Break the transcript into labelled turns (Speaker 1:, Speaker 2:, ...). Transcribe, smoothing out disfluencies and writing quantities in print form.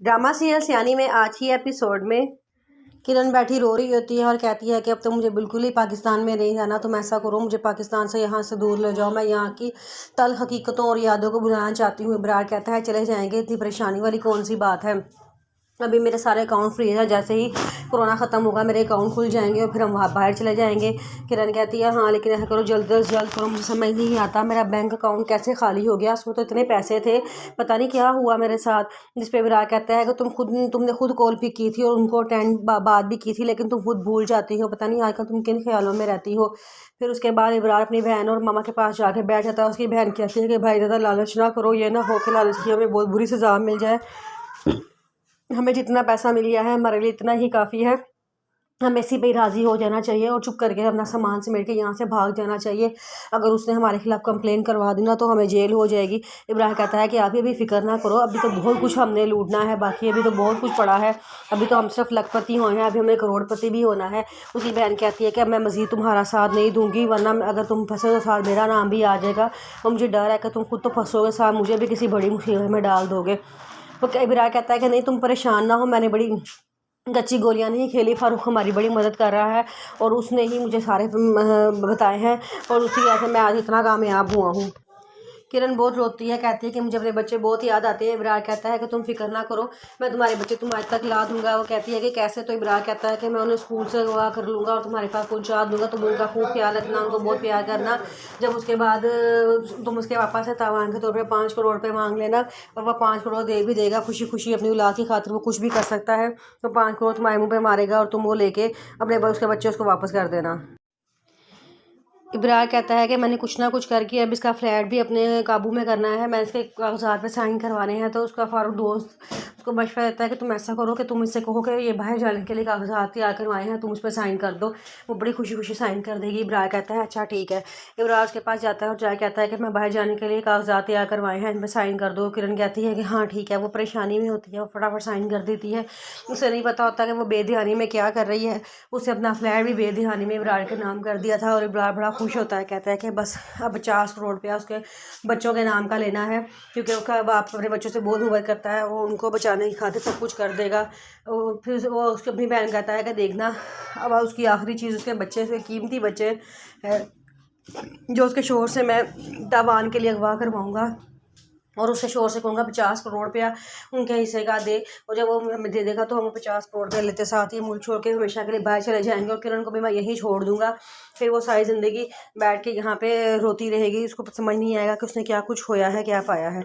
Speaker 1: Drama serial सियानी में आज ही एपिसोड में किरण बैठी रो रही होती है और कहती है कि अब तो मुझे बिल्कुल ही पाकिस्तान में नहीं रहना। तुम ऐसा करो, मुझे पाकिस्तान से यहाँ से दूर ले जाओ। मैं यहाँ की तल हकीकतों और यादों को भुलाना चाहती हूँ। इब्रार कहता है चले जाएंगे, इतनी परेशानी वाली कौन सी बात है। अभी मेरे सारे अकाउंट फ्रीज है, जैसे ही कोरोना ख़त्म होगा मेरे अकाउंट खुल जाएंगे और फिर हम वहाँ बाहर चले जाएंगे। किरण कहती है हाँ, लेकिन ऐसा करो जल्द से जल्द करो, मुझे समझ नहीं आता मेरा बैंक अकाउंट कैसे खाली हो गया। उसमें तो इतने पैसे थे, पता नहीं क्या हुआ मेरे साथ। जिस पे विराट कहता है कि तुमने खुद कॉल भी की थी और उनको अटेंड बात भी की थी, लेकिन तुम खुद भूल जाती हो। पता नहीं आजकल तुम किन ख्यालों में रहती हो। फिर उसके बाद इब्रार अपनी बहन और मामा के पास जाके बैठ जाता है। उसकी बहन कहती है कि भाई ज़्यादा लालच ना करो, ये ना हो कि लालच की हमें बहुत बुरी सज़ा मिल जाए। हमें जितना पैसा मिल गया है हमारे लिए इतना ही काफ़ी है, हमें इसी पे ही राज़ी हो जाना चाहिए और चुप करके अपना सामान समेट के यहाँ से भाग जाना चाहिए। अगर उसने हमारे खिलाफ़ कंप्लेन करवा दी ना तो हमें जेल हो जाएगी। इब्राहिम कहता है कि आप अभी फ़िक्र ना करो, अभी तो बहुत कुछ हमने लूटना है, बाकी अभी तो बहुत कुछ पड़ा है। अभी तो हम सिर्फ लखपति हुए हैं, अभी हमें करोड़पति भी होना है। उसकी बहन कहती है कि अब मैं मज़ीद तुम्हारा साथ नहीं दूँगी, वरना अगर तुम फंसे तो साथ मेरा नाम भी आ जाएगा और मुझे डर है कि तुम खुद तो फंसोगे, साथ मुझे भी किसी बड़ी मुसीबत में डाल दोगे। तो इब्रार कहता है कि नहीं, तुम परेशान ना हो, मैंने बड़ी कच्ची गोलियां नहीं खेली। फारूक हमारी बड़ी मदद कर रहा है और उसने ही मुझे सारे बताए हैं और उसी वजह से मैं आज इतना कामयाब हुआ हूँ। किरण बहुत रोती है, कहती है कि मुझे अपने बच्चे बहुत याद आते हैं। इब्रार कहता है कि तुम फिक्र ना करो, मैं तुम्हारे बच्चे तुम्हारे तक ला दूंगा। वो कहती है कि कैसे। तो इब्रार कहता है कि मैं उन्हें स्कूल से हुआ कर लूँगा और तुम्हारे पास पहुँचा दूंगा। तुम उनका खूब ख्याल रखना, उनको बहुत प्यार करना। जब उसके बाद तुम उसके पापा से तावान के तौर पर 5 करोड़ रुपये मांग लेना और वह 5 करोड़ दे भी देगा। खुशी खुशी अपनी औलाद की खातिर वो कुछ भी कर सकता है। तो 5 करोड़ तुम्हारे मुँह पर मारेगा और तुम वो लेके अपने उसके बच्चे उसको वापस कर देना। इब्रार कहता है कि मैंने कुछ ना कुछ करके अब इसका फ्लैट भी अपने काबू में करना है, मैं इसके कागजात पे साइन करवाने हैं। तो उसका फारूक दोस्त उसको मशवरा देता है कि तुम ऐसा करो कि तुम इससे कहो कि ये बाहर जाने के लिए कागजात तैयार करवाए हैं, तुम उस पर साइन कर दो। वो बड़ी खुशी खुशी साइन कर देगी। इब्रार कहता है अच्छा ठीक है। इब्रार उसके पास जाता है और जाए कहता है कि मैं बाहर जाने के लिए कागजात तैयार करवाए हैं, इन पर साइन कर दो। किरण कहती है कि हाँ ठीक है। वो परेशानी में होती है, वो फटाफट साइन कर देती है। उसे नहीं पता होता कि वो बेध्यानी में क्या कर रही है। उसे अपना फ्लैट भी बेध्यानी में इब्रार के नाम कर दिया था और इब्रार बड़ा खुश होता है, कहता है कि बस अब 50 करोड़ रुपया उसके बच्चों के नाम का लेना है, क्योंकि उसका बाप अपने बच्चों से बहुत मुहब्बत करता है, वो उनको बचाने की खातिर सब कुछ कर देगा। और फिर वो उसकी अपनी बहन कहता है कि देखना अब उसकी आखिरी चीज़ उसके बच्चे से, कीमती बच्चे है जो उसके शोहर से मैं तावान के लिए अगवा करवाऊँगा और उससे शोर से कहूँगा 50 करोड़ रुपया उनके हिस्से का दे। और जब वो हमें दे देगा तो हम 50 करोड़ रुपया लेते साथ ही मुल्क छोड़ के हमेशा के लिए बाहर चले जाएंगे और किरण को भी मैं यहीं छोड़ दूँगा। फिर वो सारी ज़िंदगी बैठ के यहाँ पे रोती रहेगी, उसको समझ नहीं आएगा कि उसने क्या कुछ खोया है, क्या पाया है।